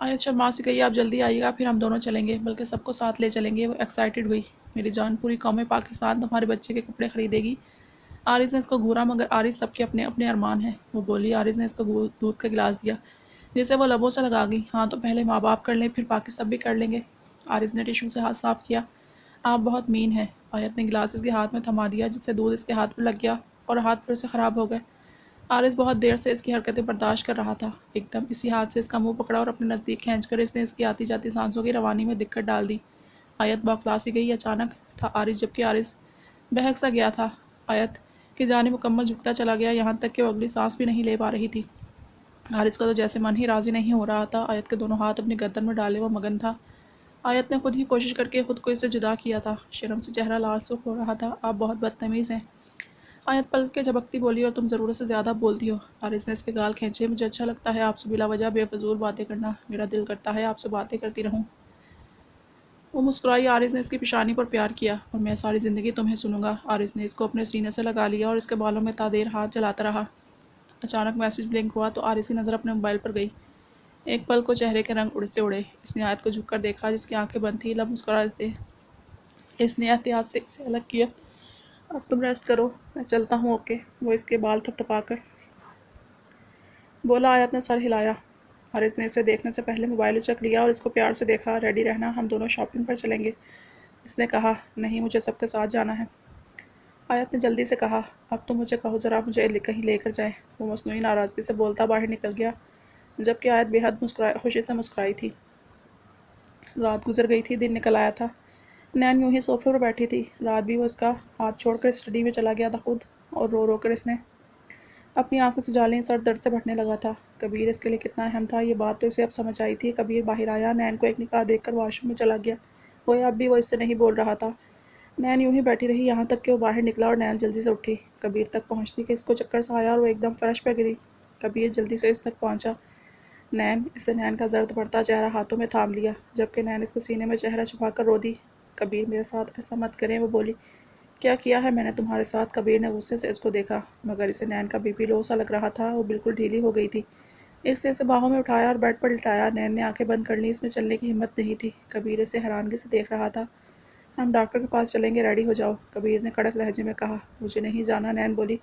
آیت شرما سے کہی آپ جلدی آئیے گا، پھر ہم دونوں چلیں گے، بلکہ سب کو ساتھ لے چلیں گے۔ وہ ایکسائٹڈ ہوئی۔ میری جان، پوری قوم پاکستان تمہارے بچے کے کپڑے خریدے گی۔ عارض نے اس کو گھورا، مگر عارض سب کے اپنے اپنے ارمان ہیں، وہ بولی۔ عارض نے اس کو دودھ کا گلاس دیا جسے وہ لبوں سے لگا گئی۔ ہاں تو پہلے ماں باپ کر لیں، پھر باقی سب بھی کر لیں گے۔ عارض نے ٹیشو سے ہاتھ صاف کیا۔ آپ بہت مین ہیں۔ آیت نے گلاس اس کے ہاتھ میں تھما دیا، جس سے دودھ اس کے ہاتھ پر لگ گیا اور ہاتھ پھر سے خراب ہو گئے۔ عارض بہت دیر سے اس کی حرکتیں برداشت کر رہا تھا۔ ایک دم اسی ہاتھ سے اس کا منہ پکڑا اور اپنے نزدیک کھینچ کر اس نے اس کی آتی جاتی سانسوں کی روانی میں دقت ڈال دی۔ آیت بوکھلا سی گئی۔ اچانک تھا عارض، جبکہ عارض بہک سا گیا تھا۔ آیت کی جانب مکمل جھکتا چلا گیا، یہاں تک کہ وہ اگلی سانس بھی نہیں لے پا رہی تھی۔ عارض کا تو جیسے من ہی راضی نہیں ہو رہا تھا۔ آیت کے دونوں ہاتھ اپنی گردن میں ڈالے وہ مگن تھا۔ آیت نے خود ہی کوشش کر کے خود کو اس سے جدا کیا تھا۔ شرم سے چہرہ لال سرخ ہو رہا تھا۔ آپ بہت بدتمیز ہیں۔ آیت پلک کے جھپکتی بولی، اور تم ضرورت سے زیادہ بولتی ہو۔ عارض نے اس کے گال کھینچے۔ مجھے اچھا لگتا ہے آپ سے بلا وجہ بے فضول باتیں کرنا، میرا دل کرتا ہے آپ سے باتیں کرتی رہوں۔ وہ مسکرائی۔ عارض نے اس کی پیشانی پر پیار کیا۔ اور میں ساری زندگی تمہیں سنوں گا۔ عارض نے اس کو اپنے سینے سے لگا لیا اور اس کے بالوں میں تا دیر ہاتھ چلاتا رہا۔ اچانک میسج بلنک ہوا تو عارض کی نظر اپنے موبائل پر گئی۔ ایک پل کو چہرے کے رنگ اڑ سے اڑے۔ اس نے آیت کو جھک کر دیکھا، جس کی آنکھیں بند تھیں، لب مسکرا دیتے۔ اس نے احتیاط سے اسے الگ کیا۔ اب تم ریسٹ کرو، میں چلتا ہوں۔ اوکے، وہ اس کے بال تھپ تھپا کر بولا۔ آیت نے سر ہلایا۔ عارض نے اسے دیکھنے سے پہلے موبائل اچک لیا اور اس کو پیار سے دیکھا۔ ریڈی رہنا، ہم دونوں شاپنگ پر چلیں گے۔ اس نے کہا۔ نہیں، مجھے سب کے ساتھ جانا ہے۔ آیت نے جلدی سے کہا۔ اب تم مجھے کہو ذرا، مجھے کہیں لے کر جائیں۔ وہ مصنوعی ناراضگی سے بولتا باہر نکل گیا، جبکہ آیت بے حد خوشی سے مسکرائی تھی۔ رات گزر گئی تھی، دن نکل آیا تھا۔ نین یوں ہی صوفے پر بیٹھی تھی۔ رات بھی وہ اس کا ہاتھ چھوڑ کر اسٹڈی میں چلا گیا تھا خود، اور رو رو کر اس نے اپنی آنکھیں سجا لیں۔ سر درد سے بھٹنے لگا تھا۔ کبیر اس کے لیے کتنا اہم تھا، یہ بات تو اسے اب سمجھ آئی تھی۔ کبیر باہر آیا، نین کو ایک نگاہ دیکھ کر واش روم میں چلا گیا۔ گویا اب بھی وہ اس سے نہیں بول رہا تھا۔ نین یوں ہی بیٹھی رہی، یہاں تک کہ وہ باہر نکلا اور نین جلدی سے اٹھی۔ کبیر تک پہنچتی کہ اس کو چکر سا آیا اور وہ ایک دم فرش پہ گری۔ کبیر جلدی سے اس تک پہنچا۔ نین، اس نے نین کا زرد پڑتا چہرہ ہاتھوں میں تھام لیا، جبکہ نین اس کے سینے میں چہرہ چھپا کر رو دی۔ کبیر، میرے ساتھ ایسا مت کریں، وہ بولی۔ کیا کیا ہے میں نے تمہارے ساتھ؟ کبیر نے غصے سے اس کو دیکھا، مگر اسے نین کا بی پی لو سا لگ رہا تھا۔ وہ بالکل ڈھیلی ہو گئی تھی۔ اس نے اسے باہوں میں اٹھایا اور بیڈ پر لٹایا۔ نین نے آنکھیں بند کر لیں، اس میں چلنے کی ہمت نہیں تھی۔ کبیر اسے حیرانگی سے دیکھ رہا تھا۔ ہم ڈاکٹر کے پاس چلیں گے، ریڈی ہو جاؤ، کبیر نے کڑک لہجے میں کہا۔ مجھے نہیں جانا، نین بولی۔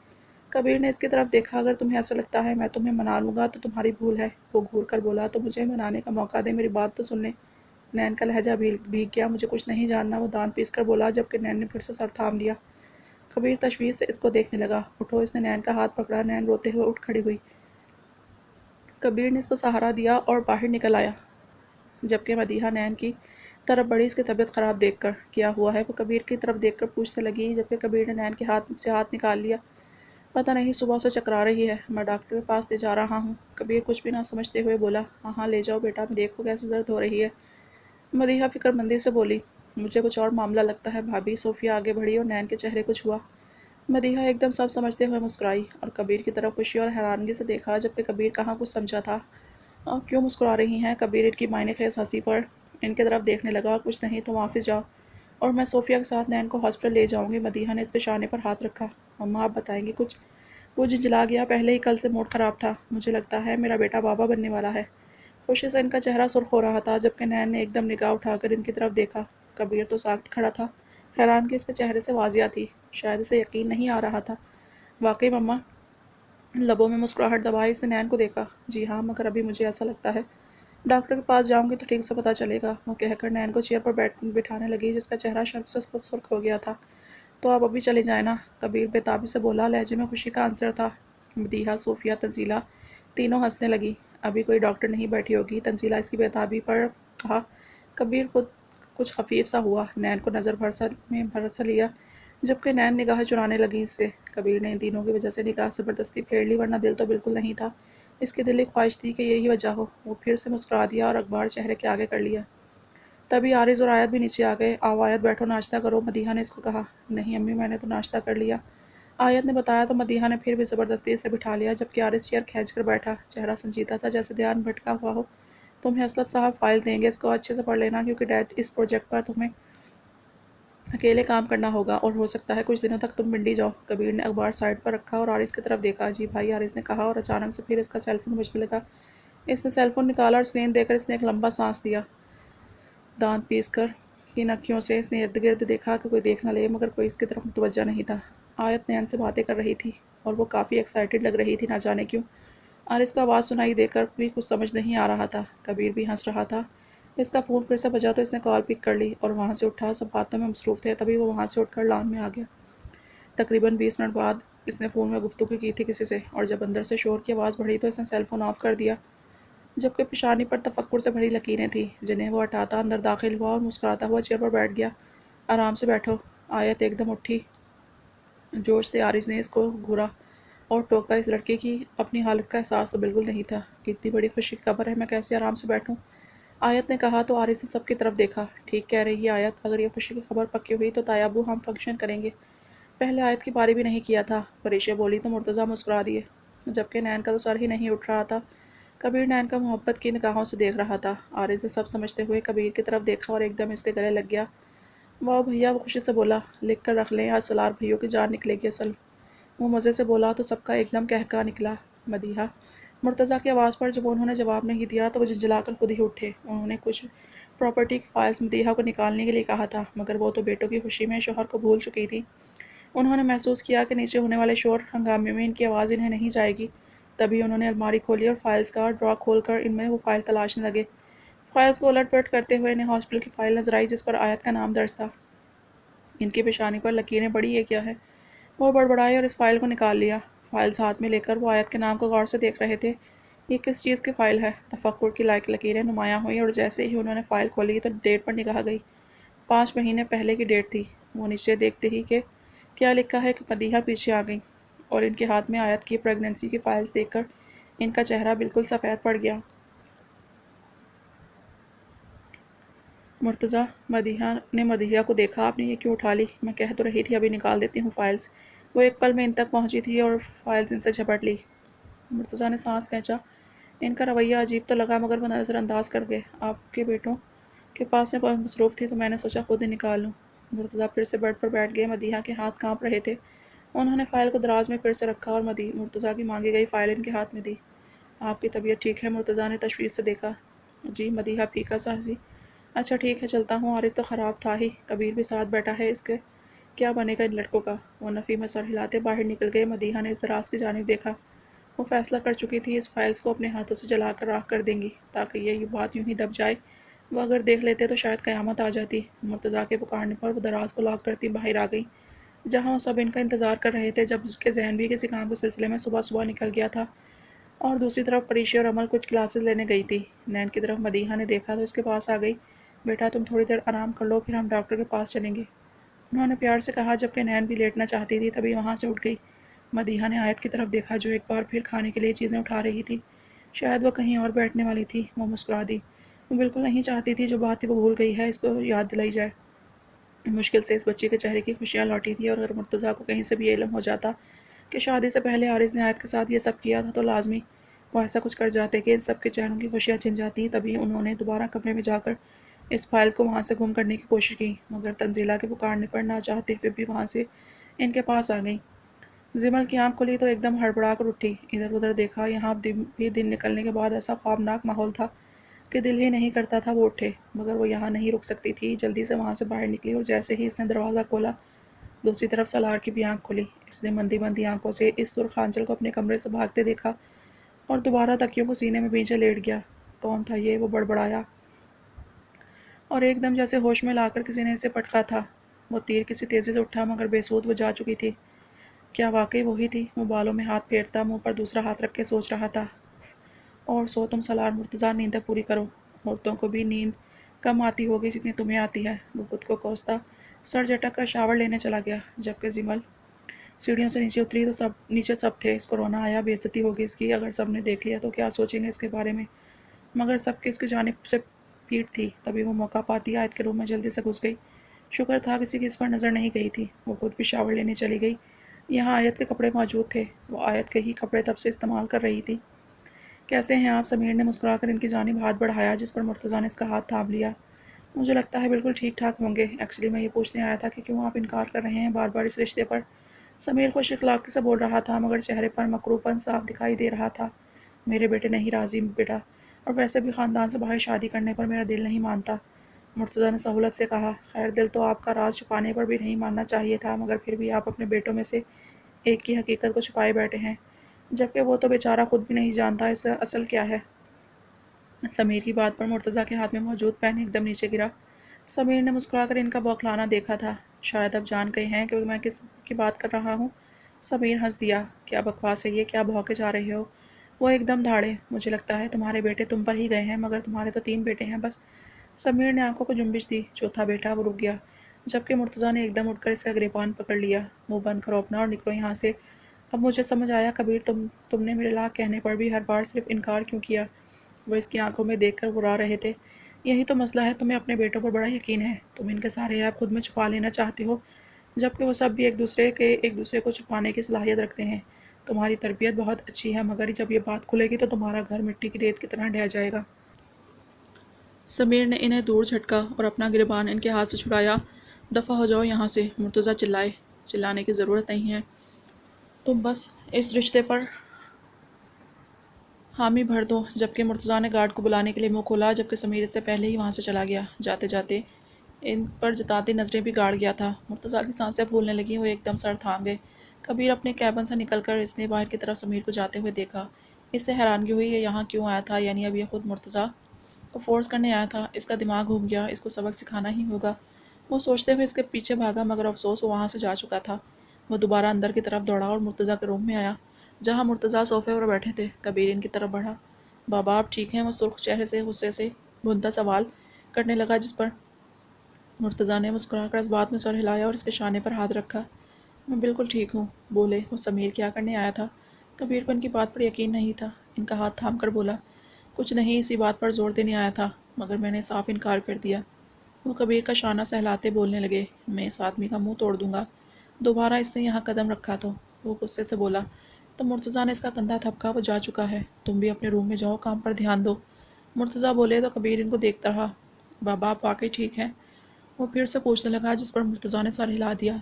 کبیر نے اس کی طرف دیکھا۔ اگر تمہیں ایسا لگتا ہے میں تمہیں منا لوں گا تو تمہاری بھول ہے، وہ گھور کر بولا۔ تو مجھے منانے کا موقع دے، میری بات تو سن لیں۔ نین کا لہجہ بھیگ گیا۔ مجھے کچھ نہیں جاننا، وہ دانت پیس کر بولا، جبکہ نین نے پھر سے سر تھام لیا۔ کبیر تشویش سے اس کو دیکھنے لگا۔ اٹھو، اس نے نین کا ہاتھ پکڑا۔ نین روتے ہوئے اٹھ کھڑی ہوئی۔ کبیر نے اس کو سہارا دیا اور باہر نکل آیا، جبکہ مدیحہ نین کی طرف بڑی، اس کی طبیعت خراب دیکھ کر۔ کیا ہوا ہے؟ وہ کبیر کی طرف دیکھ کر پوچھنے لگی، جبکہ کبیر نے نین کے ہاتھ سے ہاتھ نکال لیا۔ پتہ نہیں، صبح سے چکرا رہی ہے، میں ڈاکٹر کے پاس لے جا رہا ہوں، کبیر کچھ بھی نہ سمجھتے ہوئے بولا۔ ہاں ہاں لے جاؤ بیٹا، دیکھو کیسے زرد ہو رہی ہے، مدیحہ فکر مندی سے بولی۔ مجھے کچھ اور معاملہ لگتا ہے بھابھی۔ صوفیہ آگے بڑھی اور نین کے چہرے کو چھوا۔ مدیحہ ایک دم سب سمجھتے ہوئے مسکرائی اور کبیر کی طرف خوشی اور حیرانگی سے دیکھا، جبکہ کبیر کہاں کچھ سمجھا تھا۔ آپ کیوں مسکرا رہی ہیں؟ کبیر ان کی معنی خیز ہنسی پر ان کی طرف دیکھنے لگا۔ کچھ نہیں، تم آفس جاؤ اور میں صوفیہ کے ساتھ نین کو ہاسپٹل لے جاؤں گی۔ مدیحہ نے اس کے شانے پر ہاتھ رکھا۔ مما، آپ بتائیں گی کچھ؟ وہ جھنجھلا گیا۔ پہلے ہی کل سے موڈ خراب تھا۔ مجھے لگتا ہے میرا بیٹا بابا بننے والا ہے۔ خوشی سے ان کا چہرہ سرخ ہو رہا تھا، جبکہ نین نے ایک دم نگاہ اٹھا کر ان کی طرف دیکھا۔ کبیر تو ساکت کھڑا تھا۔ حیرانگی اس کے چہرے سے واضح تھی، شاید اسے یقین نہیں آ رہا تھا۔ واقعی مما؟ لبوں میں مسکراہٹ دبائے اس نے نین کو دیکھا۔ جی ہاں، مگر ابھی مجھے ایسا لگتا ہے ڈاکٹر کے پاس جاؤں گی تو ٹھیک سے پتہ چلے گا، وہ کہہ کر نین کو چیئر پر بٹھانے لگی، جس کا چہرہ شرم سے سرخ ہو گیا تھا۔ تو آپ ابھی چلے جائیں نا، کبیر بے تابی سے بولا، لہجے میں خوشی کا عنصر تھا۔ مدیحہ، صوفیہ، تنزیلہ تینوں ہنسنے لگی۔ ابھی کوئی ڈاکٹر نہیں بیٹھی ہوگی، تنزیلہ اس کی بے تابی پر کہا۔ کبیر خود کچھ خفیف سا ہوا، نین کو نظر بھر سا لیا، جبکہ نین نگاہ چرانے لگی اس سے۔ کبیر نے ان تینوں کی وجہ سے نگاہ زبردستی پھیر لی، ورنہ دل تو بالکل نہیں تھا۔ اس کی دلی خواہش تھی کہ یہی وجہ ہو۔ وہ پھر سے مسکرا دیا اور اخبار چہرے کے آگے کر لیا۔ تبھی عارض اور آیت بھی نیچے آ گئے۔ آؤ آیت، بیٹھو، ناشتہ کرو، مدیحہ نے اس کو کہا۔ نہیں امی، میں نے تو ناشتہ کر لیا، آیت نے بتایا تو مدیحہ نے پھر بھی زبردستی اسے بٹھا لیا، جبکہ عارض چیئر کھینچ کر بیٹھا، چہرہ سنجیدہ تھا، جیسے دھیان بھٹکا ہوا ہو۔ تمہیں اسلم صاحب فائل دیں گے، اس کو اچھے سے پڑھ لینا، کیونکہ ڈیڈ اس پروجیکٹ پر تمہیں اکیلے کام کرنا ہوگا اور ہو سکتا ہے کچھ دنوں تک تم منڈی جاؤ۔ کبیر نے اخبار سائڈ پر رکھا اور عارض کی طرف دیکھا۔ جی بھائی، عارض نے کہا، اور اچانک سے پھر اس کا سیل فون بجنے لگا۔ اس نے سیل فون نکالا اور اسکرین دے کر اس نے ایک لمبا سانس دیا۔ دانت پیس کر کن اکھیوں سے اس نے ارد گرد دیکھا کہ کوئی دیکھ نہ لے، مگر کوئی اس کی طرف متوجہ نہیں تھا۔ آیت نین سے باتیں کر رہی تھی اور وہ کافی ایکسائٹڈ لگ رہی تھی، نہ جانے کیوں۔ آرز کا آواز سنائی دے کر بھی کچھ سمجھ نہیں آ رہا تھا۔ کبیر بھی ہنس رہا تھا۔ اس کا فون پھر سے بجا تو اس نے کال پک کر لی اور وہاں سے اٹھا۔ سب باتوں میں مصروف تھے، تبھی وہ وہاں سے اٹھ کر لان میں آ گیا۔ تقریباً 20 منٹ بعد اس نے فون میں گفتگو کی تھی کسی سے، اور جب اندر سے شور کی آواز بڑھی تو اس نے سیل فون آف کر دیا، جبکہ پیشانی پر تفکر سے بھری لکیریں تھیں جنہیں وہ ہٹاتا اندر داخل ہوا اور مسکراتا ہوا چیئر پر بیٹھ گیا۔ آرام سے بیٹھو۔ آیت ایک دم اٹھی۔ جوش سے آرز نے اس کو گھورا اور ٹوکا۔ اس لڑکے کی اپنی حالت کا احساس تو بالکل نہیں تھا۔ اتنی بڑی خوشی کی خبر ہے، میں کیسے آرام سے بیٹھوں؟ آیت نے کہا تو آرز نے سب کی طرف دیکھا۔ ٹھیک کہہ رہی ہے آیت، اگر یہ خوشی کی خبر پکی ہوئی تو تایا ابو ہم فنکشن کریں گے۔ پہلے آیت کی باری بھی نہیں کیا تھا، پریشا بولی تو مرتضیٰ مسکرا دیے، جبکہ نین کا تو سر ہی نہیں اٹھ رہا تھا۔ کبیر نین کا محبت کی نگاہوں سے دیکھ رہا تھا۔ آرز نے سب سمجھتے ہوئے کبیر کی طرف دیکھا اور ایک دم اس کے گلے لگ گیا۔ واہ بھیا، وہ خوشی سے بولا، لکھ کر رکھ لیں، آج سالار بھائیوں کی جان نکلے گی اصل۔ وہ مزے سے بولا تو سب کا ایک دم قہقہہ نکلا۔ مدیحہ مرتضیٰ کی آواز پر جب انہوں نے جواب نہیں دیا تو وہ جھنجھلا کر خود ہی اٹھے۔ انہوں نے کچھ پراپرٹی کی فائلز مدیحہ کو نکالنے کے لیے کہا تھا، مگر وہ تو بیٹوں کی خوشی میں شوہر کو بھول چکی تھی۔ انہوں نے محسوس کیا کہ نیچے ہونے والے شور ہنگامے میں ان کی آواز انہیں نہیں جائے گی۔ تبھی انہوں نے الماری کھولی اور فائلز کا ڈرا کھول کر ان میں وہ فائل تلاشنے لگے۔ فائلز کو الٹ پلٹ کرتے ہوئے انہیں ہاسپٹل کی فائل نظر آئی جس پر آیت کا نام درج تھا۔ ان کی پیشانی پر لکیریں بڑی، یہ کیا ہے؟ وہ بڑبڑائے اور اس فائل کو نکال لیا۔ فائلز ہاتھ میں لے کر وہ آیت کے نام کو غور سے دیکھ رہے تھے۔ یہ کس چیز کی فائل ہے؟ تفکر کی لکیریں نمایاں ہوئیں اور جیسے ہی انہوں نے فائل کھولی تو ڈیٹ پر نگاہ گئی۔ 5 مہینے پہلے کی ڈیٹ تھی۔ وہ نیچے دیکھتے ہی کہ کیا لکھا ہے کہ مدیحہ پیچھے آ گئی، اور ان کے ہاتھ میں آیت کی پریگننسی کی فائلز دیکھ کر ان کا چہرہ بالکل سفید پڑ گیا۔ مرتضیٰ، مدیحہ کو دیکھا آپ نے؟ یہ کیوں اٹھا لی؟ میں کہہ تو رہی تھی ابھی نکال دیتی ہوں فائلز۔ وہ ایک پل میں ان تک پہنچی تھی اور فائلز ان سے جھپٹ لی۔ مرتضیٰ نے سانس کھینچا۔ ان کا رویہ عجیب تو لگا، مگر وہ نظر انداز کر گئے۔ آپ کے بیٹوں کے پاس میں مصروف تھی تو میں نے سوچا خود ہی نکال لوں۔ مرتضیٰ پھر سے بیڈ پر بیٹھ گئے۔ مدیحہ کے ہاتھ کانپ رہے تھے۔ انہوں نے فائل کو دراز میں پھر سے رکھا اور مرتضیٰ کی مانگی گئی فائل ان کے ہاتھ میں دی۔ آپ کی طبیعت ٹھیک ہے؟ مرتضیٰ نے تشویش سے دیکھا۔ جی، مدیحہ پھیکا سا ہنسی۔ اچھا ٹھیک ہے، چلتا ہوں۔ آرز تو خراب تھا ہی، کبیر بھی ساتھ بیٹھا ہے، اس کے کیا بنے گا ان لڑکوں کا؟ وہ نفی میں سر ہلاتے باہر نکل گئے۔ مدیحہ نے اس دراز کی جانب دیکھا۔ وہ فیصلہ کر چکی تھی اس فائلز کو اپنے ہاتھوں سے جلا کر راکھ کر دیں گی، تاکہ یہ بات یوں ہی دب جائے۔ وہ اگر دیکھ لیتے تو شاید قیامت آ جاتی۔ مرتضیٰ کے پکارنے پر وہ دراز کو لاک کرتی باہر آ گئی، جہاں وہ سب ان کا انتظار کر رہے تھے، جب اس کے ذہن بھی کسی کام کے سلسلے میں صبح صبح نکل گیا تھا۔ اور دوسری طرف پریشا اور عمل کچھ کلاسز لینے گئی تھی۔ نین کی طرف مدیحہ نے دیکھا تو اس کے پاس آ گئی۔ بیٹا، تم تھوڑی دیر آرام کر لو، پھر ہم ڈاکٹر کے پاس چلیں گے، انہوں نے پیار سے کہا، جبکہ نین بھی لیٹنا چاہتی تھی۔ تبھی وہاں سے اٹھ گئی۔ مدیحہ نے آیت کی طرف دیکھا جو ایک بار پھر کھانے کے لیے چیزیں اٹھا رہی تھی۔ شاید وہ کہیں اور بیٹھنے والی تھی۔ وہ مسکرا دی۔ وہ بالکل نہیں چاہتی تھی جو بات تھی وہ بھول گئی ہے، اس کو یاد دلائی جائے۔ مشکل سے اس بچی کے چہرے کی خوشیاں لوٹی تھی، اور اگر مرتضیٰ کو کہیں سے بھی علم ہو جاتا کہ شادی سے پہلے آرز نے آیت کے ساتھ یہ سب کیا تھا تو لازمی وہ ایسا کچھ کر جاتے کہ ان سب کے چہروں کی خوشیاں چھن جاتی۔ تبھی انہوں نے دوبارہ کمرے میں جا کر اس فائل کو وہاں سے گم کرنے کی کوشش کی، مگر تنزیلہ کے پکارنے پر نہ چاہتے ہوئے بھی وہاں سے ان کے پاس آ گئیں۔ زمل کی آنکھ کھلی تو ایک دم ہڑبڑا کر اٹھی۔ ادھر ادھر دیکھا۔ یہاں بھی دن نکلنے کے بعد ایسا خوابناک ماحول تھا کہ دل ہی نہیں کرتا تھا وہ اٹھے، مگر وہ یہاں نہیں رک سکتی تھی۔ جلدی سے وہاں سے باہر نکلی، اور جیسے ہی اس نے دروازہ کھولا دوسری طرف سالار کی بھی آنکھ کھلی۔ اس نے مندی مندی آنکھوں سے اس سرخ آنچل کو اپنے کمرے سے بھاگتے دیکھا اور دوبارہ تکیوں کو سینے میں بھیجے لیٹ گیا۔ کون تھا یہ؟ وہ بڑبڑایا اور ایک دم جیسے ہوش میں لا کر کسی نے اسے پٹکا تھا۔ وہ تیر کسی تیزی سے اٹھا، مگر بے سود وہ جا چکی تھی۔ کیا واقعی وہی تھی؟ وہ بالوں میں ہاتھ پھیرتا منہ پر دوسرا ہاتھ رکھ کے سوچ رہا تھا۔ اور سو تم سالار مرتضیٰ، نیندیں پوری کرو، عورتوں کو بھی نیند کم آتی ہوگی جتنی تمہیں آتی ہے۔ وہ خود کو کوستا سر جھٹک کر شاور لینے چلا گیا۔ جبکہ زمل سیڑھیوں سے نیچے اتری تو نیچے سب تھے۔ اس کو رونا آیا، بے عزتی ہوگی اس کی، اگر سب نے دیکھ لیا تو کیا سوچیں گے اس کے بارے میں، مگر سب کی اس کی جانب سے پیٹ تھی۔ تبھی وہ موقع پاتی آیت کے روم میں جلدی سے گھس گئی۔ شکر تھا کسی کی اس پر نظر نہیں گئی تھی۔ وہ خود بھی شاور لینے چلی گئی۔ یہاں آیت کے کپڑے موجود تھے۔ وہ آیت کے ہی کپڑے تب سے استعمال کر رہی تھی۔ کیسے ہیں آپ؟ سمیر نے مسکرا کر ان کی جانب ہاتھ بڑھایا، جس پر مرتضیٰ نے اس کا ہاتھ تھام لیا۔ مجھے لگتا ہے بالکل ٹھیک ٹھاک ہوں گے۔ ایکچولی میں یہ پوچھنے آیا تھا کہ کیوں آپ انکار کر رہے ہیں بار بار اس رشتے پر؟ سمیر خوش اخلاقی سے بول رہا تھا، مگر چہرے پر مکروہ پن صاف دکھائی دے رہا تھا۔ میرے بیٹے نہیں راضی بیٹا، اور ویسے بھی خاندان سے باہر شادی کرنے پر میرا دل نہیں مانتا۔ مرتضیٰ نے سہولت سے کہا۔ خیر دل تو آپ کا راز چھپانے پر بھی نہیں ماننا چاہیے تھا، مگر پھر بھی آپ اپنے بیٹوں میں سے ایک کی حقیقت کو چھپائے بیٹھے ہیں، جبکہ وہ تو بیچارہ خود بھی نہیں جانتا اس اصل کیا ہے۔ سمیر کی بات پر مرتضیٰ کے ہاتھ میں موجود پین ایک دم نیچے گرا۔ سمیر نے مسکرا کر ان کا بوکھلانا دیکھا تھا۔ شاید اب جان گئے ہیں کہ میں کس کی بات کر رہا ہوں۔ سمیر ہنس دیا۔ کیا بکواس ہے یہ، کیا بھونکے جا رہے ہو؟ وہ ایک دم دھاڑے۔ مجھے لگتا ہے تمہارے بیٹے تم پر ہی گئے ہیں، مگر تمہارے تو 3 بیٹے ہیں بس۔ سمیر نے آنکھوں کو جنبش دی۔ چوتھا بیٹا، وہ رک گیا، جبکہ مرتضیٰ نے ایک دم اٹھ کر اس کا گریبان پکڑ لیا۔ منہ بند کرو اپنا اور نکلو یہاں سے۔ اب مجھے سمجھ آیا کبیر، تم نے میرے لاکھ کہنے پر بھی ہر بار صرف انکار کیوں کیا؟ وہ اس کی آنکھوں میں دیکھ کر برا رہے تھے۔ یہی تو مسئلہ ہے، تمہیں اپنے بیٹوں پر بڑا یقین ہے، تم ان کے سارے عیب خود میں چھپا لینا چاہتے ہو، جبکہ وہ سب بھی ایک دوسرے کو چھپانے کی صلاحیت رکھتے ہیں۔ تمہاری تربیت بہت اچھی ہے، مگر جب یہ بات کھلے گی تو تمہارا گھر مٹی کی ریت کی طرح ڈھہ جائے گا۔ سمیر نے انہیں دور جھٹکا اور اپنا گریبان ان کے ہاتھ سے چھڑایا۔ دفع ہو جاؤ یہاں سے، مرتضیٰ چلائے۔ چلانے کی ضرورت نہیں ہے، تم بس اس رشتے پر حامی بھر دو۔ جبکہ مرتضیٰ نے گارڈ کو بلانے کے لیے منہ کھولا، جبکہ سمیر اس سے پہلے ہی وہاں سے چلا گیا۔ جاتے جاتے ان پر جتاتی نظریں بھی گاڑ گیا تھا۔ مرتضیٰ کی سانسیں پھولنے لگیں، وہ ایک دم سر تھام گئے۔ کبیر اپنے کیبن سے نکل کر اس نے باہر کی طرف سمیر کو جاتے ہوئے دیکھا۔ اس سے حیرانگی ہوئی، یہ یہاں کیوں آیا تھا؟ یعنی اب یہ خود مرتضیٰ کو فورس کرنے آیا تھا؟ اس کا دماغ گھوم گیا، اس کو سبق سکھانا ہی ہوگا۔ وہ سوچتے ہوئے اس کے پیچھے بھاگا، مگر افسوس وہ وہاں سے جا چکا تھا۔ وہ دوبارہ اندر کی طرف دوڑا اور مرتضیٰ کے روم میں آیا، جہاں مرتضیٰ صوفے پر بیٹھے تھے۔ کبیر ان کی طرف بڑھا۔ بابا آپ ٹھیک ہیں؟ وہ سرخ چہرے سے غصے سے بھونتا سوال کرنے لگا، جس پر مرتضیٰ نے مسکرا کر اس بات میں سر ہلایا اور اس کے شانے پر ہاتھ رکھا۔ میں بالکل ٹھیک ہوں، بولے۔ وہ سمیر کیا کرنے آیا تھا؟ کبیر کو ان کی بات پر یقین نہیں تھا۔ ان کا ہاتھ تھام کر بولا، کچھ نہیں، اسی بات پر زور دینے آیا تھا، مگر میں نے صاف انکار کر دیا۔ وہ کبیر کا شانہ سہلاتے بولنے لگے، میں اس آدمی کا منہ توڑ دوں گا دوبارہ اس نے یہاں قدم رکھا تو۔ وہ غصے سے بولا۔ تب مرتضیٰ نے اس کا کندھا تھپکا، وہ جا چکا ہے، تم بھی اپنے روم میں جاؤ، کام پر دھیان دو۔ مرتضیٰ بولے تو کبیر ان کو دیکھتا رہا۔ بابا آپ واقعی ٹھیک ہیں؟ وہ پھر سے پوچھنے لگا، جس پر مرتضیٰ نے سر ہلا دیا۔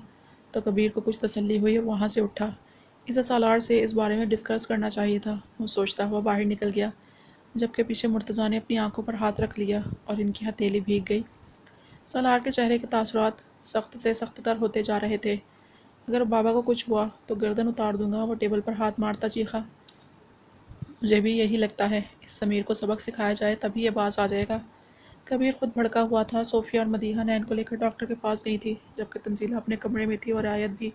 تو کبیر کو کچھ تسلی ہوئی اور وہاں سے اٹھا۔ اسے سالار سے اس بارے میں ڈسکس کرنا چاہیے تھا، وہ سوچتا ہوا باہر نکل گیا، جبکہ پیچھے مرتضیٰ نے اپنی آنکھوں پر ہاتھ رکھ لیا اور ان کی ہتھیلی بھیگ گئی۔ سالار کے چہرے کے تاثرات سخت سے سخت تر ہوتے جا رہے تھے۔ اگر بابا کو کچھ ہوا تو گردن اتار دوں گا، وہ ٹیبل پر ہاتھ مارتا چیخا۔ مجھے بھی یہی لگتا ہے، اس سمیر کو سبق سکھایا جائے تبھی یہ باز آ جائے گا۔ کبیر خود بھڑکا ہوا تھا۔ صوفیہ اور مدیحہ نین کو لے کر ڈاکٹر کے پاس گئی تھی، جبکہ تنزیلہ اپنے کمرے میں تھی اور آیت بھی۔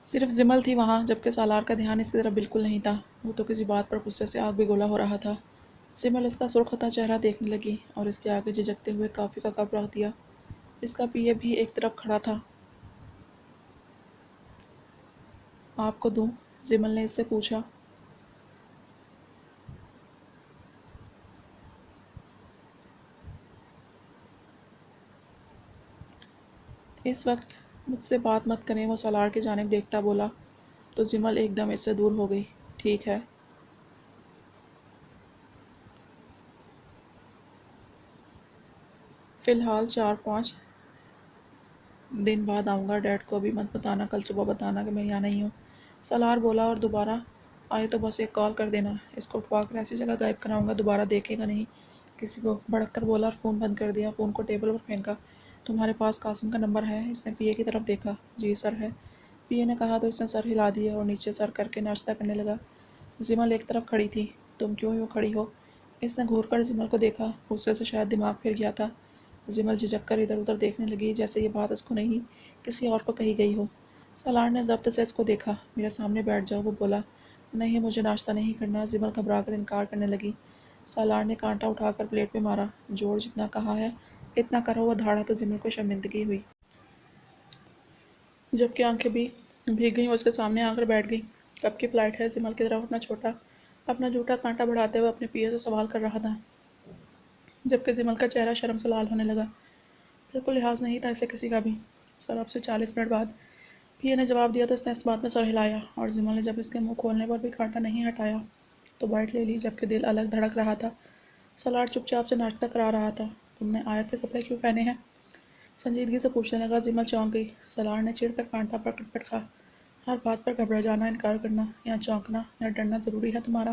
صرف زمل تھی وہاں، جبکہ سالار کا دھیان اس کی طرف بالکل نہیں تھا۔ وہ تو کسی بات پر غصے سے آگ بگولا ہو رہا تھا۔ زمل اس کا سرختا چہرہ دیکھنے لگی اور اس کے آگے جھجکتے ہوئے کافی کا کپ رکھ دیا۔ اس کا پیے بھی ایک طرف کھڑا تھا۔ آپ کو دوں؟ زمل نے اس سے پوچھا۔ اس وقت مجھ سے بات مت کریں، وہ سالار کی جانب دیکھتا بولا۔ تو زمل ایک دم اس سے دور ہو گئی۔ ٹھیک ہے۔ فی الحال 4-5 دن بعد آؤں گا، ڈیڈ کو ابھی مت بتانا، کل صبح بتانا کہ میں یہاں نہیں ہوں۔ سالار بولا، اور دوبارہ آئے تو بس ایک کال کر دینا، اس کو اٹھوا کر ایسی جگہ غائب کراؤں گا دوبارہ دیکھے گا نہیں کسی کو۔ بھڑک کر بولا اور فون بند کر دیا، فون کو ٹیبل پر پھینکا۔ تمہارے پاس قاسم کا نمبر ہے؟ اس نے پی اے کی طرف دیکھا۔ جی سر ہے، پی اے نے کہا تو اس نے سر ہلا دیا اور نیچے سر کر کے ناشتہ کرنے لگا۔ زمل ایک طرف کھڑی تھی۔ تم کیوں یوں کھڑی ہو؟ اس نے گھور کر زمل کو دیکھا، غصے سے شاید دماغ پھر گیا تھا۔ زمل جھجک کر ادھر ادھر دیکھنے لگی، جیسے یہ بات اس کو نہیں کسی اور کو کہی گئی ہو۔ سالار نے ضبط سے اس کو دیکھا۔ میرے سامنے بیٹھ جاؤ، وہ بولا۔ نہیں، مجھے ناشتہ نہیں کرنا، زمل گھبرا کر انکار کرنے لگی۔ سالار نے کانٹا اٹھا کر پلیٹ میں مارا۔ جوڑ، جتنا کہا ہے اتنا کرو، وہ دھاڑا تو زمل کو شرمندگی ہوئی، جبکہ آنکھیں بھی بھیگ گئیں، وہ اس کے سامنے آ کر بیٹھ گئی۔ کب کی فلائٹ ہے؟ زمل کی طرف اپنا جھوٹا کانٹا بڑھاتے ہوئے اپنے پیے سے سوال کر رہا تھا، جبکہ زمل کا چہرہ شرم سے لال ہونے لگا۔ بالکل لحاظ نہیں تھا اسے کسی کا بھی۔ سر اب سے 40 منٹ بعد، پی اے نے جواب دیا تو اس نے اس بات میں سر ہلایا، اور زمل نے جب اس کے منہ کھولنے پر بھی کانٹا نہیں ہٹایا تو بائٹ لے لی، جبکہ دل الگ دھڑک رہا تھا۔ سالار چپ چاپ سے ناشتہ کرا رہا تھا۔ تم نے آیت کے کپڑے کیوں پہنے ہیں؟ سنجیدگی سے پوچھنے لگا۔ زمل چونک گئی۔ سالار نے چڑھ کر کانٹا پر پٹکا۔ ہر بات پر گھبرا جانا، انکار کرنا یا چونکنا یا ڈرنا ضروری ہے تمہارا؟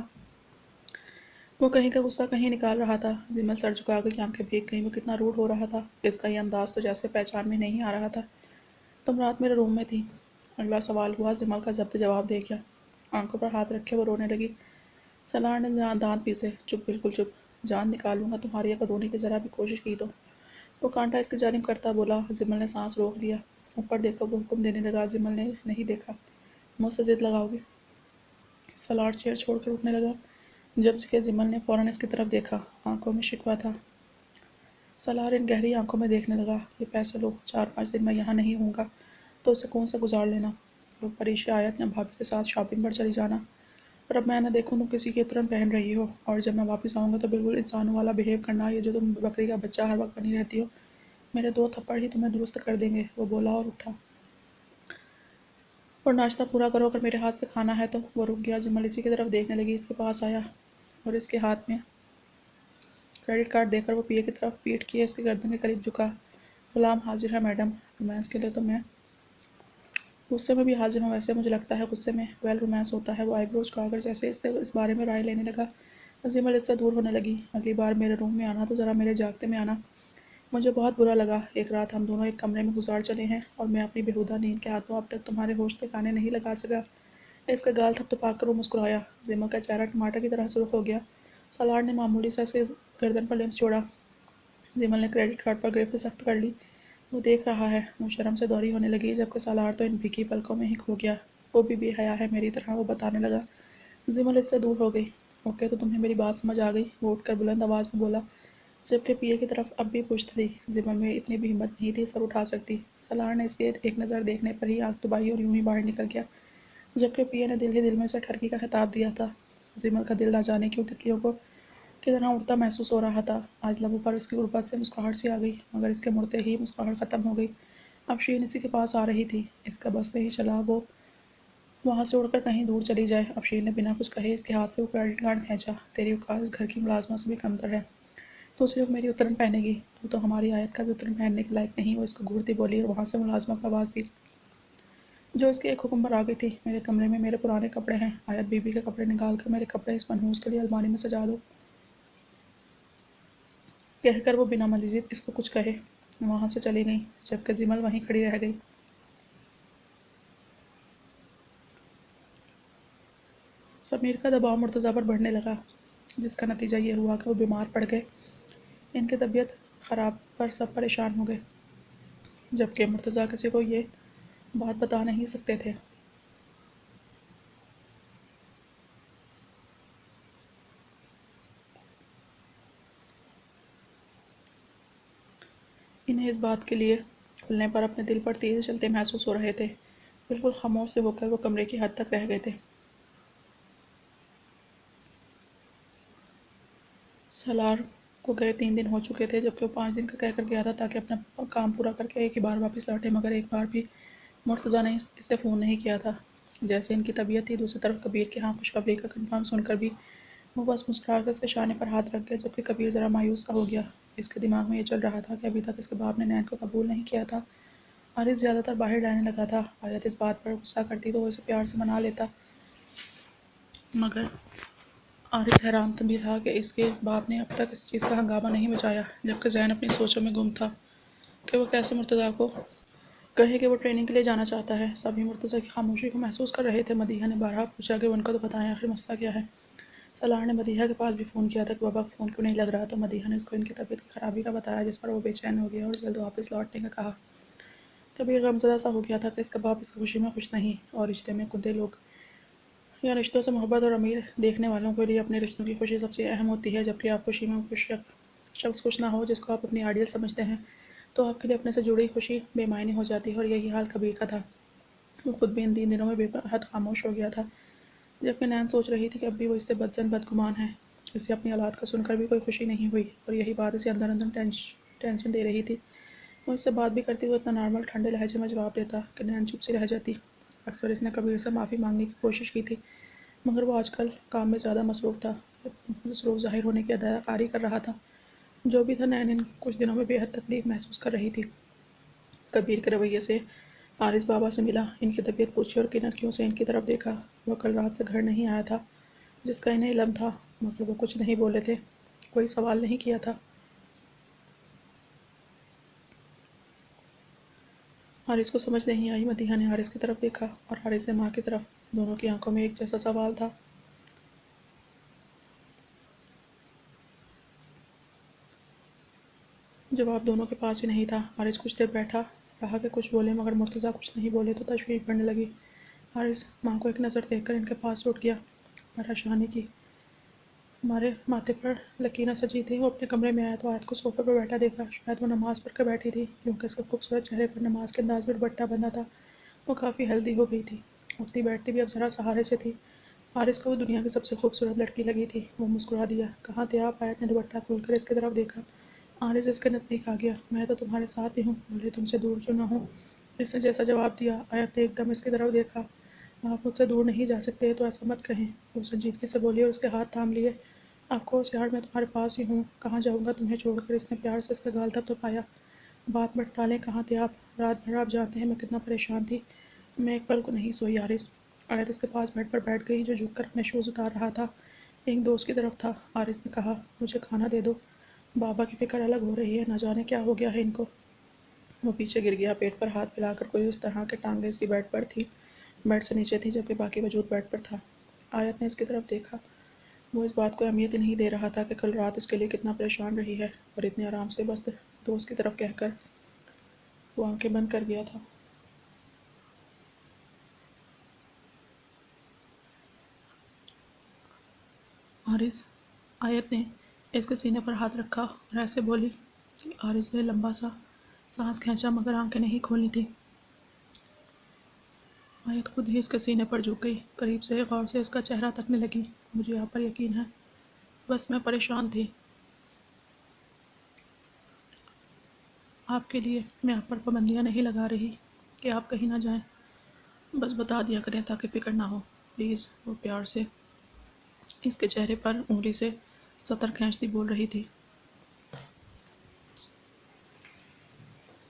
وہ کہیں کا غصہ کہیں نکال رہا تھا۔ زمل سر جھکا گئی، آنکھیں بھیگ گئیں۔ وہ کتنا روڈ ہو رہا تھا، اس کا یہ انداز تو جیسے پہچان میں نہیں آ رہا تھا۔ تم رات میرے روم میں تھی؟ اگلا سوال ہوا۔ زمل کا ضبط جواب دے گیا۔ آنکھوں پر ہاتھ رکھے وہ رونے لگی۔ سالار نے دانت پیسے۔ چپ، بالکل چپ، جان نکال لوں گا تمہاری اگر رونے کی ذرا بھی کوشش کی تو۔ وہ کانٹا اس کی جانب کرتا بولا۔ زمل نے سانس روک لیا۔ اوپر دیکھو، وہ حکم دینے لگا۔ زمل نے نہیں دیکھا۔ مجھ سے ضد لگاؤ گی؟ سالار چیئر چھوڑ کر اٹھنے لگا، جب کہ زمل نے فوراً اس کی طرف دیکھا۔ آنکھوں میں شکوہ تھا۔ سالار ان گہری آنکھوں میں دیکھنے لگا۔ یہ پیسے لو، 4-5 دن میں یہاں نہیں ہوں گا تو سکون سے گزار لینا۔ اور پریشی آیت یا بھابھی کے ساتھ شاپنگ پر چلی جانا۔ اور اب میں نہ دیکھوں تم کسی کی عطرن پہن رہی ہو، اور جب میں واپس آؤں گا تو بالکل انسانوں والا بہیو کرنا۔ یہ جو تم بکری کا بچہ ہر وقت بنی رہتی ہو، میرے 2 تھپڑ ہی تمہیں درست کر دیں گے۔ وہ بولا اور اٹھا۔ اور ناشتہ پورا کرو، اگر میرے ہاتھ سے کھانا ہے تو۔ وہ رک گیا۔ زمل اسی کی طرف دیکھنے لگی۔ اس کے پاس آیا اور اس کے ہاتھ میں کریڈٹ کارڈ دے کر وہ پیے کی طرف پیٹھ کیے اس کی گردن کے قریب جھکا۔ غلام حاضر ہے میڈم، رومانس کے لیے تو میں غصے میں بھی حاضر ہوں، ویسے مجھے لگتا ہے غصے میں رومانس ہوتا ہے۔ وہ آئی بروز جھکا کر جیسے اس سے اس بارے میں رائے لینے لگا۔ زمل اس سے دور ہونے لگی۔ اگلی بار میرے روم میں آنا تو ذرا میرے جاگتے میں آنا۔ مجھے بہت برا لگا، ایک رات ہم دونوں ایک کمرے میں گزار چلے ہیں اور میں اپنی بےہودہ نیند کے ہاتھوں اب تک تمہارے ہوش ٹھکانے نہیں لگا سکا۔ اس کا گال تھپتھپا کر وہ مسکرایا۔ زمل کا چہرہ ٹماٹر کی طرح سرخ ہو گیا۔ سالار نے معمولی سا اس کے گردن پر لمس چھوڑا۔ زمل نے کریڈٹ کارڈ پر گرفت سخت کر لی۔ وہ دیکھ رہا ہے۔ وہ شرم سے دوہری ہونے لگی، جبکہ سالار تو ان بھیگی پلکوں میں ہی کھو گیا۔ وہ بھی بے حیا ہے میری طرح، وہ بتانے لگا۔ زمل اس سے دور ہو گئی۔ اوکے، تو تمہیں میری بات سمجھ آ گئی؟ وہ اٹھ کر بلند آواز میں بولا، جبکہ پیے کی طرف اب بھی پشت تھی۔ زمل میں اتنی بھی ہمت نہیں تھی سر اٹھا سکتی۔ سالار نے اس کے ایک نظر دیکھنے پر ہی آنکھ دبائی اور یوں ہی باہر نکل گیا، جبکہ پیے نے دل ہی دل میں اسے ٹھرکی کا خطاب دیا تھا۔ زمل کا دل نہ جانے کیوں تتلیوں کو کی طرح اڑتا محسوس ہو رہا تھا۔ آج لبوں پر اس کی غربت سے مسکراہٹ سی آ گئی، مگر اس کے مڑتے ہی مسکراہٹ ختم ہو گئی۔ افشین اسی کے پاس آ رہی تھی۔ اس کا بس نہیں چلا وہ وہاں سے اڑ کر کہیں دور چلی جائے۔ افشین نے بنا کچھ کہے اس کے ہاتھ سے وہ کریڈٹ کارڈ کھینچا۔ تیری اوقات اس گھر کی ملازمہ سے بھی کمتر ہے، تو صرف میری اترن پہنے گی، تو ہماری آیت کا بھی اترن پہننے کے لائق نہیں۔ وہ اس کو گھورتی بولی اور وہاں سے ملازمہ کو آواز دی جو اس کے ایک حکم پر آ گئی تھی، میرے کمرے میں میرے پرانے کپڑے ہیں، آیت بی بی کے کپڑے نکال کر میرے کپڑے اس منحوس کے لیے الماری میں سجا دو۔ کہہ کر وہ بنا مزید اس کو کچھ کہے وہاں سے چلی گئیں، جبکہ زمل وہیں کھڑی رہ گئی۔ سمیر کا دباؤ مرتضیٰ پر بڑھنے لگا، جس کا نتیجہ یہ ہوا کہ وہ بیمار پڑ گئے۔ ان کی طبیعت خراب پر سب پریشان ہو گئے، جبکہ مرتضیٰ کسی کو یہ بات بتا نہیں سکتے تھے۔ انہیں اس بات کے لیے کھلنے پر اپنے دل پر تیر چلتے محسوس ہو رہے تھے۔ بالکل خاموش سے ہو کر وہ کمرے کی حد تک رہ گئے تھے۔ سالار کو گئے 3 دن ہو چکے تھے، جبکہ وہ 5 دن کا کہہ کر گیا تھا تاکہ اپنا کام پورا کر کے ایک ہی بار واپس لوٹے، مگر ایک بار بھی مرتضیٰ نے اسے فون نہیں کیا تھا۔ جیسے ان کی طبیعت تھی۔ دوسری طرف کبیر کے ہاں خوشخبری کا کنفرم سن کر بھی وہ بس مسکرا کر اس کے شانے پر ہاتھ رکھ گئے، جبکہ کبیر ذرا مایوس سا ہو گیا۔ اس کے دماغ میں یہ چل رہا تھا کہ ابھی تک اس کے باپ نے نین کو قبول نہیں کیا تھا۔ عارض زیادہ تر باہر رہنے لگا تھا۔ آیت اس بات پر غصہ کرتی تو وہ اسے پیار سے منا لیتا، مگر عارض حیران بھی تھا کہ اس کے باپ نے اب تک اس چیز کا ہنگامہ نہیں مچایا، جبکہ ذہن اپنی سوچوں میں گم تھا کہ وہ کیسے مرتضیٰ کو کہے کہ وہ ٹریننگ کے لیے جانا چاہتا ہے۔ سبھی مرتضیٰ کی خاموشی کو محسوس کر رہے تھے۔ مدیحہ نے بارہا پوچھا کہ ان کو تو بتائیں آخر مسئلہ کیا ہے۔ سالار نے مدیحہ کے پاس بھی فون کیا تھا کہ بابا فون کیوں نہیں لگ رہا، تو مدیحہ نے اس کو ان کی طبیعت کی خرابی کا بتایا، جس پر وہ بے چین ہو گیا اور جلد واپس لوٹنے کا کہا۔ کبیر غمزدہ سا ہو گیا تھا کہ اس کا باپ اس کی خوشی میں خوش نہیں، اور رشتے میں کندے لوگ یا رشتوں سے محبت اور امیر دیکھنے والوں کے لیے اپنے رشتوں کی خوشی سب سے اہم ہوتی ہے۔ جبکہ آپ خوشی میں خوش شخص خوش نہ ہو جس کو آپ اپنی آئیڈیل سمجھتے ہیں، تو آپ کے لیے اپنے سے جڑی خوشی بے معنی ہو جاتی ہے، اور یہی حال کبیر کا تھا۔ وہ خود بھی ان 3 دنوں میں بے حد خاموش ہو گیا تھا، جبکہ نین سوچ رہی تھی کہ اب بھی وہ اس سے بدظن بدگمان ہے۔ اسے اپنی اولاد کا سن کر بھی کوئی خوشی نہیں ہوئی، اور یہی بات اسے اندر اندر ٹینشن دے رہی تھی۔ وہ اس سے بات بھی کرتی تو اتنا نارمل ٹھنڈے لہجے میں جواب دیتا کہ نین چپ سی رہ جاتی۔ اکثر اس نے کبیر سے معافی مانگنے کی کوشش کی تھی، مگر وہ آج کل کام میں زیادہ مصروف ظاہر ہونے کی اداکاری کر رہا تھا۔ جو بھی تھا، نین ان کچھ دنوں میں بے حد تکلیف محسوس کر رہی تھی۔ کبیر کے رویے سے عارض بابا سے ملا، ان کی طبیعت پوچھی اور کنکیوں سے ان کی طرف دیکھا۔ وہ کل رات سے گھر نہیں آیا تھا، جس کا انہیں علم تھا۔ مگر وہ کچھ نہیں بولے تھے، کوئی سوال نہیں کیا تھا۔ حارث کو سمجھ نہیں آئی۔ مدیحہ نے حارث کی طرف دیکھا اور حارث نے ماں کی طرف۔ دونوں کی آنکھوں میں ایک جیسا سوال تھا۔ جواب دونوں کے پاس ہی نہیں تھا۔ حارث کچھ دیر بیٹھا رہا کہ کچھ بولے، مگر مرتضیٰ کچھ نہیں بولے تو تشویش بڑھنے لگی۔ حارث ماں کو ایک نظر دیکھ کر ان کے پاس اٹھ گیا۔ پریشانی کی ہمارے ماتھے پر لکیریں سجی تھیں۔ وہ اپنے کمرے میں آیا تو آیت کو صوفے پر بیٹھا دیکھا۔ شاید وہ نماز پڑھ کر بیٹھی تھی، کیونکہ اس کے خوبصورت چہرے پر نماز کے انداز میں دوپٹہ بندھا تھا۔ وہ کافی ہیلدی ہو گئی تھی، اٹھتی بیٹھتی بھی اب ذرا سہارے سے تھی۔ حارث کو وہ دنیا کی سب سے خوبصورت لڑکی لگی تھی۔ وہ مسکرا دیا۔ کہاں تھے آپ؟ آیت نے دوپٹہ کھول کر اس کی طرف دیکھا۔ حارث اس کے نزدیک آ گیا۔ میں تو تمہارے ساتھ ہی ہوں، بولے تم سے دور کیوں نہ ہوں؟ اس نے جیسا جواب دیا، آیت نے ایک دم اس کی طرف دیکھا۔ آپ مجھ سے دور نہیں جا سکتے تو ایسا مت کہیں۔ وہ سنجیدگی سے بولی اور اس کے ہاتھ تھام لیے۔ آپ کو اس یار میں تمہارے پاس ہی ہوں، کہاں جاؤں گا تمہیں چھوڑ کر؟ اس نے پیار سے اس کا گال تھپتھپایا۔ بات مت ٹالیں، کہاں تھے آپ؟ رات بھر آپ جانتے ہیں میں کتنا پریشان تھی، میں ایک پل کو نہیں سوئی۔ حارث آیت اس کے پاس بیڈ پر بیٹھ گئی جو جھک کر اپنے شوز اتار رہا تھا۔ ایک دوست کی طرف تھا۔ حارث نے کہا، مجھے کھانا دے دو، بابا کی فکر الگ ہو رہی ہے، نہ جانے کیا ہو گیا ہے ان کو۔ وہ پیچھے گر گیا، پیٹ پر ہاتھ پھیلا کر۔ کوئی اس طرح کے ٹانگیں اس کی بیڈ پر تھی، بیڈ سے نیچے تھی، جبکہ باقی وجود بیڈ پر تھا۔ آیت نے اس کی طرف دیکھا۔ وہ اس بات کو اہمیت ہی نہیں دے رہا تھا کہ کل رات اس کے لیے کتنا پریشان رہی ہے، اور اتنے آرام سے بس دوست کی طرف کہہ کر وہ آنکھیں بند کر گیا تھا۔ حارث آیت نے اس کے سینے پر ہاتھ رکھا اور ایسے بولی۔ حارث نے لمبا سا سانس کھینچا مگر آنکھیں نہیں کھولنی تھی۔ آیت خود ہی اس کے سینے پر جھک گئی، قریب سے غور سے اس کا چہرہ تکنے لگی۔ مجھے آپ پر یقین ہے، بس میں پریشان تھی آپ کے لیے۔ میں آپ پر پابندیاں نہیں لگا رہی کہ آپ کہیں نہ جائیں، بس بتا دیا کریں تاکہ فکر نہ ہو، پلیز۔ وہ پیار سے اس کے چہرے پر انگلی سے سطر کھینچتی بول رہی تھی۔